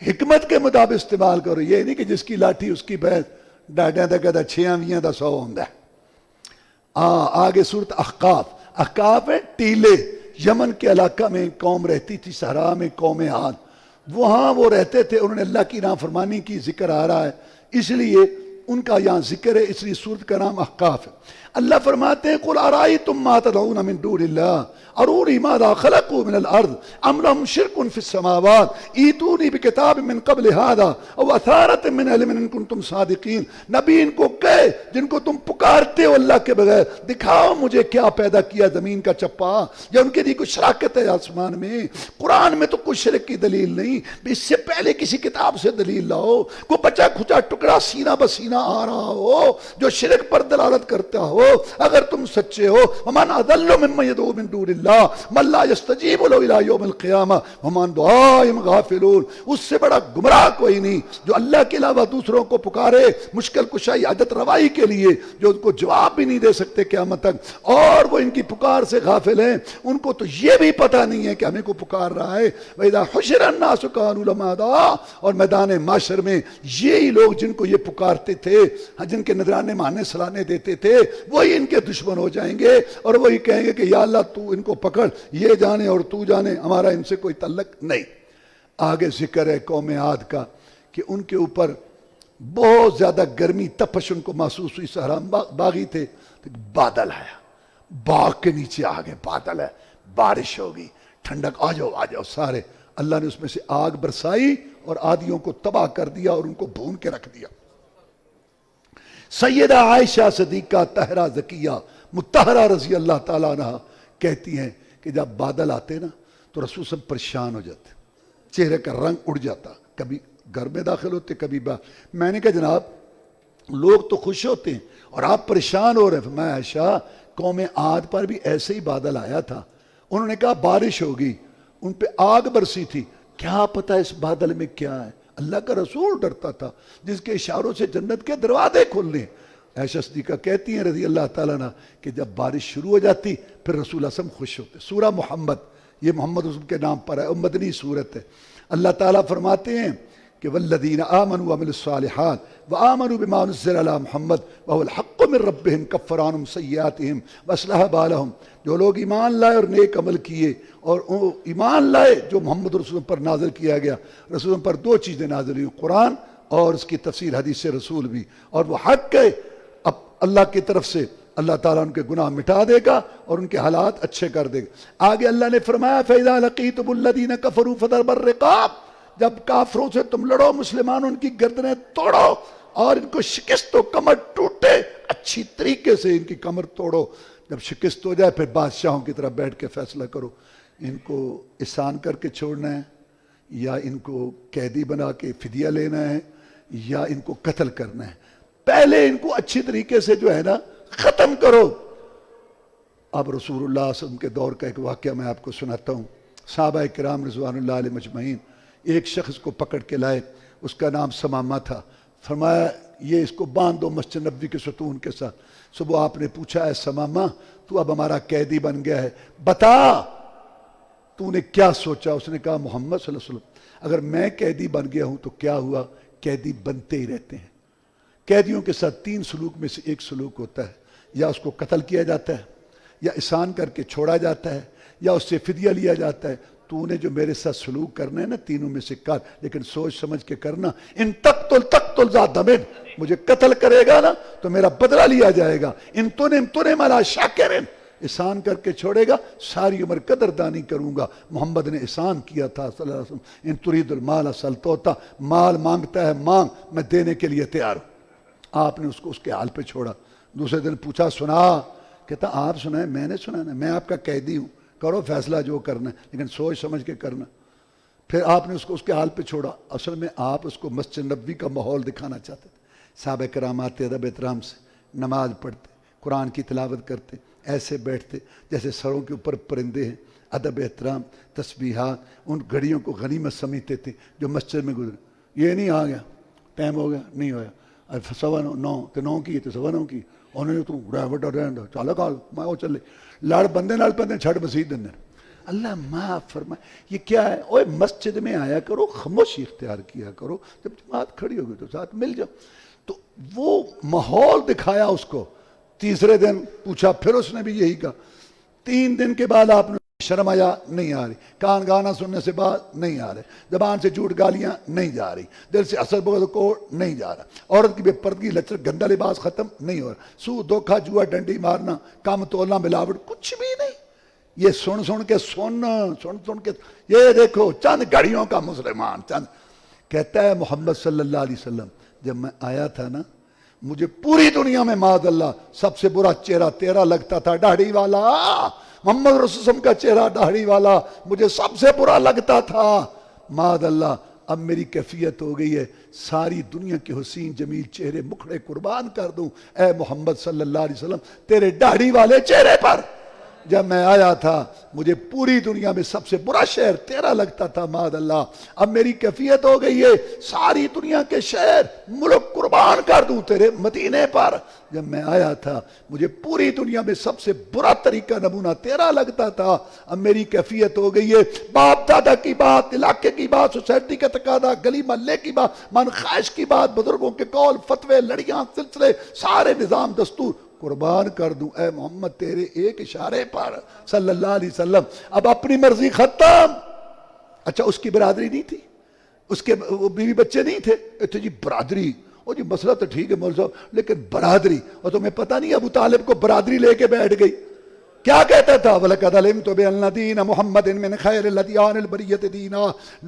حکمت کے مطابق استعمال کرو، یہ نہیں کہ جس کی لاٹھی اس کی بھینس، ڈاڈیاں دا گدا چھیاں ویاں دا 100 ہوندا ہے۔ آگے سورت احقاف، احقاف ہے ٹیلے، یمن کے علاقہ میں قوم رہتی تھی، صحرا میں قوم عاد، وہاں وہ رہتے تھے، انہوں نے اللہ کی نافرمانی کی، ذکر آ رہا ہے، اس لیے ان کا یہاں ذکر ہے، اس لیے سورت کا نام احقاف ہے۔ اللہ فرماتے ہیں قل ارائیتم ما تدعون من دون اللہ ارونی ماذا خلقوا من الارض ام لهم شرک فی السماوات ایتونی بکتاب من قبل هذا او اثارت من علم ان کنتم صادقین، نبی ان کو کہے جن کو تم پکارتے ہو اللہ کے بغیر، دکھاؤ مجھے کیا پیدا کیا زمین کا چپا، یا ان کے لیے کوئی شراکت ہے آسمان میں؟ قرآن میں تو کوئی شرک کی دلیل نہیں، اس سے پہلے کسی کتاب سے دلیل لاؤ، کوئی بچا کھچا ٹکڑا سینہ بسینہ آ رہا ہو جو شرک پر دلالت کرتا ہو، اگر تم سچے ہو۔ ومن اضل ممن يدعو من دون اللہ من لا يستجیب له الى یوم القیامہ ومن دعائهم غافلون، اس سے بڑا گمراہ کوئی نہیں جو اللہ کے علاوہ دوسروں کو پکارے مشکل کشائی عادت روائی کے لیے، جو ان کو جواب بھی نہیں دے سکتے قیامت تک، اور وہ ان کی پکار سے غافل ہیں، ان کو تو یہ بھی پتہ نہیں ہے کہ ہمیں کو پکار رہا ہے۔ وَإِذَا حُشِرَ النَّاسُ كَانُوا لَمَادًا، اور میدان معاشر میں یہی لوگ جن کو یہ پکارتے تھے، جن کے نذرانے ماننے سلانے دیتے تھے، وہی ان کے دشمن ہو جائیں گے، اور وہی کہیں گے کہ یا اللہ تو ان کو پکڑ، یہ جانے اور تو جانے، ہمارا ان سے کوئی تعلق نہیں۔ آگے ذکر ہے قوم عاد کا کہ ان کے اوپر بہت زیادہ گرمی تپش ان کو محسوس ہوئی، صحرا باغی تھے، بادل آیا، باغ کے نیچے آگے بادل ہے، بارش ہوگی، ٹھنڈک، آ جاؤ آ جاؤ سارے، اللہ نے اس میں سے آگ برسائی اور عادیوں کو تباہ کر دیا اور ان کو بھون کے رکھ دیا۔ سیدہ عائشہ صدیقہ طاہرہ زکیہ مطہرہ رضی اللہ تعالیٰ عنہ کہتی ہیں کہ جب بادل آتے نا تو رسول صلی اللہ علیہ وسلم پریشان ہو جاتے، چہرے کا رنگ اڑ جاتا، کبھی گھر میں داخل ہوتے کبھی باہر۔ میں نے کہا جناب لوگ تو خوش ہوتے ہیں اور آپ پریشان ہو رہے ہیں۔ فرمایا عائشہ قوم عاد پر بھی ایسے ہی بادل آیا تھا، انہوں نے کہا بارش ہوگی، ان پہ آگ برسی تھی، کیا پتہ اس بادل میں کیا ہے۔ اللہ کا رسول ڈرتا تھا جس کے اشاروں سے جنت کے دروازے کھلنے۔ عائشہ صدیقہ کہتی ہیں رضی اللہ تعالیٰ عنہ کہ جب بارش شروع ہو جاتی پھر رسول اللہ صلی اللہ علیہ وسلم خوش ہوتے۔ سورہ محمد، یہ محمد رسول کے نام پر ہے، مدنی سورت ہے۔ اللہ تعالیٰ فرماتے ہیں کہ والذین آمنوا وعملوا الصالحات وآمنوا بما نزل علی محمد وهو الحق من ربهم کفر عنہم سیئاتہم واصلح بالہم، جو لوگ ایمان لائے اور نیک عمل کیے اور ایمان لائے جو محمد رسول پر نازل کیا گیا۔ رسول پر دو چیزیں نازل ہوئی، قرآن اور اس کی تفسیر حدیث رسول بھی، اور وہ حق ہے اب اللہ کی طرف سے اللہ تعالیٰ ان کے گناہ مٹا دے گا اور ان کے حالات اچھے کر دے گا۔ آگے اللہ نے فرمایا فَإِذَا لَقِيتُمُ الَّذِينَ كَفَرُوا فَضَرْبَ الرِّقَابِ، جب کافروں سے تم لڑو مسلمانوں ان کی گردنیں توڑو اور ان کو شکست ہو، کمر ٹوٹے، اچھی طریقے سے ان کی کمر توڑو۔ جب شکست ہو جائے پھر بادشاہوں کی طرح بیٹھ کے فیصلہ کرو، ان کو احسان کر کے چھوڑنا ہے یا ان کو قیدی بنا کے فدیہ لینا ہے یا ان کو قتل کرنا ہے۔ پہلے ان کو اچھی طریقے سے جو ہے نا ختم کرو۔ اب رسول اللہ صلی اللہ علیہ وسلم کے دور کا ایک واقعہ میں آپ کو سناتا ہوں۔ صحابہ کرام رضوان اللہ علیہ مجمعین ایک شخص کو پکڑ کے لائے، اس کا نام سمامہ تھا۔ فرمایا یہ اس کو باندھ دو مسجد نبوی کے ستون کے ساتھ۔ صبح آپ نے پوچھا ہے سمامہ تو اب ہمارا قیدی بن گیا ہے، بتا تو نے کیا سوچا؟ اس نے کہا محمد صلی اللہ علیہ وسلم اگر میں قیدی بن گیا ہوں تو کیا ہوا؟ قیدی بنتے ہی رہتے ہیں۔ قیدیوں کے ساتھ تین سلوک میں سے ایک سلوک ہوتا ہے، یا اس کو قتل کیا جاتا ہے، یا احسان کر کے چھوڑا جاتا ہے، یا اس سے فدیہ لیا جاتا ہے۔ تو نے جو میرے ساتھ سلوک کرنا ہے نا تینوں میں سے کر، لیکن سوچ سمجھ کے کرنا۔ ان تقتل ذا دمن، مجھے قتل کرے گا نا تو میرا بدلہ لیا جائے گا۔ ان تنعم علی شاکرین، احسان کر کے چھوڑے گا ساری عمر قدردانی کروں گا۔ محمد نے احسان کیا تھا صلی اللہ علیہ وسلم، ان ترید المال سلطوتا، مال مانگتا ہے مانگ، میں دینے کے لیے تیار ہوں۔ آپ نے اس کو اس کے حال پہ چھوڑا۔ دوسرے دن پوچھا سنا؟ کہتا آپ سنائیں؟ میں نے سنا نا، میں آپ کا قیدی ہوں، کرو فیصلہ جو کرنا ہے لیکن سوچ سمجھ کے کرنا۔ پھر آپ نے اس کو اس کے حال پہ چھوڑا۔ اصل میں آپ اس کو مسجد نبوی کا ماحول دکھانا چاہتے تھے۔ صحابہ کرام آتے ادب احترام سے نماز پڑھتے، قرآن کی تلاوت کرتے، ایسے بیٹھتے جیسے سروں کے اوپر پرندے ہیں، ادب احترام، تسبیحات، ان گھڑیوں کو غنیمت سمجھتے تھے جو مسجد میں گزرے۔ یہ نہیں آ گیا ٹائم ہو گیا نہیں ہویا، سوا نو تو نو کی تو سوا نو کی انہوں نے تو ڈرائیور رہن دو چالا کال میں وہ چلے لڑ بندے چھڑ مسیح دن اللہ معاف فرمائے۔ یہ کیا ہے؟ اوے مسجد میں آیا کرو، خاموشی اختیار کیا کرو، جب جماعت کھڑی ہوگی تو ساتھ مل جاؤ۔ تو وہ ماحول دکھایا اس کو۔ تیسرے دن پوچھا، پھر اس نے بھی یہی کہا۔ 3 دن کے بعد آپ نے شرم آیا نہیں آ رہی، کان گانا سننے سے بات نہیں آ رہے، زبان سے جھوٹ گالیاں نہیں جا رہی، دل سے اثر بغض کو نہیں جا رہا، عورت کی بے پردگی لچر گندا لباس ختم نہیں ہو رہا، سود دھوکہ جوا ڈنڈی مارنا کام تولنا ملاوٹ کچھ بھی نہیں۔ یہ سن کے یہ دیکھو چند گھڑیوں کا مسلمان چند کہتا ہے محمد صلی اللہ علیہ وسلم جب میں آیا تھا نا مجھے پوری دنیا میں معاذ اللہ سب سے برا چہرہ تیرا لگتا تھا، داڑھی والا محمد رسول اللہ کا چہرہ داڑھی والا مجھے سب سے برا لگتا تھا۔ معاذ اللہ اب میری کیفیت ہو گئی ہے ساری دنیا کے حسین جمیل چہرے مکھڑے قربان کر دوں اے محمد صلی اللہ علیہ وسلم تیرے داڑھی والے چہرے پر۔ جب میں آیا تھا مجھے پوری دنیا میں سب سے برا شہر تیرا لگتا تھا معاذ اللہ، اب میری کیفیت ہو گئی ہے ساری دنیا کے شہر ملک قربان کر دوں تیرے مدینے پر۔ جب میں آیا تھا مجھے پوری دنیا میں سب سے برا طریقہ نمونہ تیرا لگتا تھا، اب میری کیفیت ہو گئی ہے باپ دادا کی بات، علاقے کی بات، سوسائٹی کا تقاضا، گلی محلے کی بات، من خواہش کی بات، بزرگوں کے قول فتوے، لڑیاں، سلسلے، سارے نظام دستور قربان کر دوں اے محمد تیرے ایک اشارے پر صلی اللہ علیہ وسلم۔ اب اپنی مرضی ختم۔ اچھا اس کی برادری نہیں تھی، اس کے بیوی بچے نہیں تھے، اچھا جی برادری، او جی مسئلہ تو ٹھیک ہے مول صاحب لیکن برادری، اور تمہیں پتہ نہیں ابو طالب کو برادری لے کے بیٹھ گئی، کیا کہتا تھا؟ وَلَقَدْ عَلِمْتُ بِأَنَّ دِينَ مُحَمَّدٍ مِّن خَيْرِ الْأَدْيَانِ الْبَرِيَّةِ دِينًا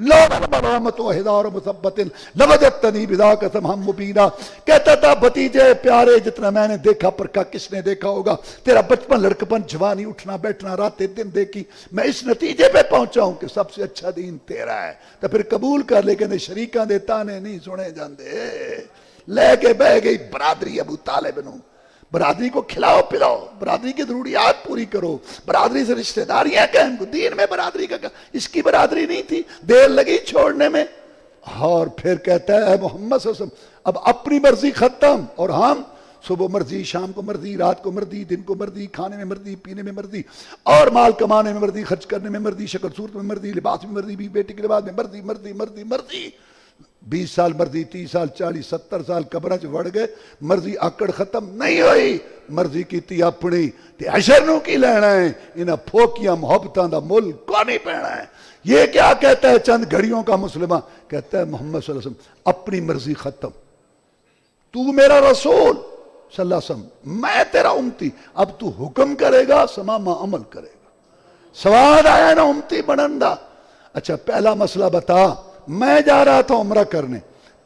لَوْلَا الْمَلَامَةُ وَحِذَارُ مُثَبَّتٍ لَوَجَدتَّنِي بِذَاكَ سَمْحًا مُّبِينًا۔ کہتا تھا بھتیجے پیارے جتنا میں نے دیکھا پرکھا کس نے دیکھا ہوگا؟ تیرا بچپن لڑکپن جوانی اٹھنا بیٹھنا راتیں دن دیکھی، میں اس نتیجے پہ پہنچا ہوں کہ سب سے اچھا دین تیرا ہے، تو پھر قبول کر، لیکن شریکاں دے تانے نہیں سنے جاندے۔ لے کے بہ گئی برادری ابو طالب نو، برادری کو کھلاؤ پلاؤ، برادری کی ضروریات پوری کرو، برادری سے رشتہ داریاں قائم کرو۔ دین میں برادری کا اس کی برادری نہیں تھی، دیر لگی چھوڑنے میں۔ اور پھر کہتا ہے اے محمد صلی اللہ علیہ وسلم اب اپنی مرضی ختم، اور ہم صبح مرضی، شام کو مرضی، رات کو مرضی، دن کو مرضی، کھانے میں مرضی، پینے میں مرضی، اور مال کمانے میں مرضی، خرچ کرنے میں مرضی، شکل صورت میں مرضی، لباس میں مرضی، بیٹے کے لباس میں مرضی مرضی مرضی مرضی۔ 20 سال مرضی، 30 سال، 40 70 سال قبریں چ وڑ گئے، مرضی آکڑ ختم نہیں ہوئی، مرضی کیتی اپنی تے حشر نو کی لینا ہے، انہاں پھوکیاں محبتاں دا مل کو نہیں پینا ہے۔ یہ کیا کہتا ہے چند گھڑیوں کا مسلمان؟ کہتا ہے محمد صلی اللہ علیہ وسلم اپنی مرضی ختم، تو میرا رسول صلی اللہ علیہ وسلم، میں تیرا امتی، اب تو حکم کرے گا سما ما عمل کرے گا۔ سواد آیا نا امتی بنندہ۔ اچھا پہلا مسئلہ بتا، میں جا رہا تھا عمرہ کرنے،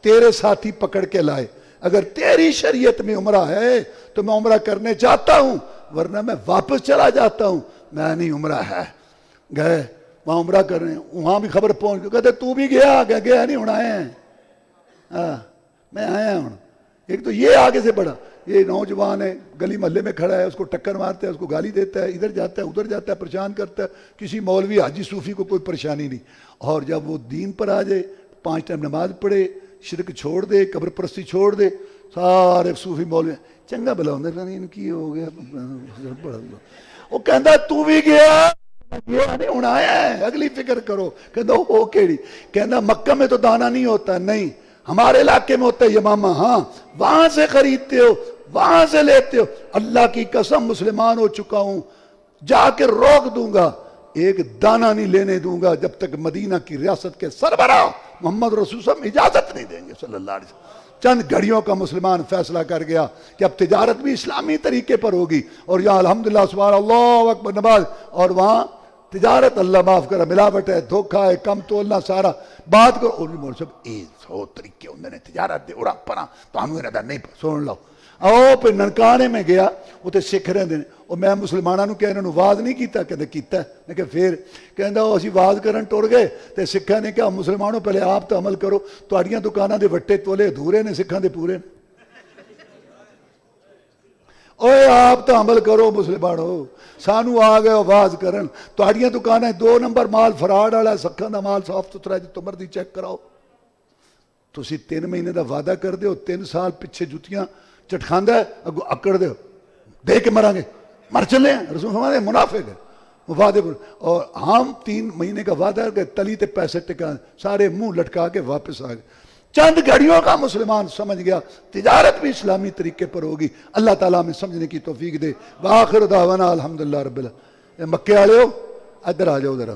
تیرے ساتھی پکڑ کے لائے، اگر تیری شریعت میں عمرہ ہے تو میں عمرہ کرنے جاتا ہوں، ورنہ میں واپس چلا جاتا ہوں۔ میں نہیں، عمرہ ہے۔ گئے وہاں عمرہ کر رہے ہیں، وہاں بھی خبر پہنچ گئی، کہتے تو بھی گیا؟ گیا نہیں، ہوں آئے ہیں، میں آیا ہوں۔ ایک تو یہ آگے سے بڑا، یہ نوجوان ہے، گلی محلے میں کھڑا ہے، اس کو ٹکر مارتا ہے، اس کو گالی دیتا ہے، ادھر جاتا ہے ادھر جاتا ہے، پریشان کرتا ہے۔ کسی مولوی حاجی صوفی کو کوئی پریشانی نہیں، اور جب وہ دین پر آ جائے، 5 ٹائم نماز پڑھے، شرک چھوڑ دے، قبر پرستی چھوڑ دے، سارے صوفی مولوی چنگا بلا ہوندے ان کی ہو گیا۔ وہ کہندا تو بھی گیا؟ گیا نہیں، ہوں آیا ہے، اگلی فکر کرو۔ کہندا ہو کیڑی؟ کہندا مکہ میں تو دانا نہیں ہوتا۔ نہیں، ہمارے علاقے میں ہوتا ہے یمامہ، ہاں وہاں سے خریدتے ہو، وہاں سے لیتے ہو۔ اللہ کی قسم مسلمان ہو چکا ہوں، جا کے روک دوں گا، ایک دانہ نہیں لینے دوں گا جب تک مدینہ کی ریاست کے سربراہ محمد رسول صلی اللہ علیہ وسلم اجازت نہیں دیں گے صلی اللہ علیہ وسلم۔ چند گھڑیوں کا مسلمان فیصلہ کر گیا کہ اب تجارت بھی اسلامی طریقے پر ہوگی، اور یہاں الحمدللہ سبحان اللہ اکبر نماز، اور وہاں تجارت اللہ معاف کرا ملاوٹ ہے، دھوکہ ہے، کم تولنا سارا بات کرو۔ اور مول صاحب اے سو طریقے ہوندے نے تجارت دے، اورا پنا تو ہم نے نہیں سن لو۔ او پھر ننکانے میں گیا، اتنے سکھ رہندے نے، اور میں مسلمانوں کہ انہوں نے واز نہیں کیتا؟ کہتے کیتا ہے۔ میں کہ پھر کہندا او اسی واز کرن ٹر گئے تے سکھاں نے کہا مسلمانوں پہلے آپ تو عمل کرو، تہاڈیاں دکاناں دے وٹے تولے ادھورے نے، سکھاں دے پورے نے۔ اوے آپ تو عمل کرو مسلمانوں، سانو آ گئے واز کرن، تہاڈیاں دکاناں 2 نمبر مال فراڈ والا ہے، سکھاں دا مال صاف ستھرا جتوں مرضی چیک کراؤ۔ تسی 3 مہینے دا وعدہ کر دیو، 3 سال پیچھے جتیاں چٹکھاندہ ہے، اگو اکڑ دیو، دے کے مرانگے، مر چلے ہیں۔ رسول ہمارے منافق ہیں وعدے پر، اور ہم 3 مہینے کا وعدہ کر تلی تے پیسے ٹکا، سارے منہ لٹکا کے واپس آ گئے۔ چند گھڑیوں کا مسلمان سمجھ گیا تجارت بھی اسلامی طریقے پر ہوگی۔ اللہ تعالیٰ میں سمجھنے کی توفیق دے۔ وآخر دعوانا الحمدللہ رب العالمین۔ مکے والے ہو ادھر آ جاؤ ذرا۔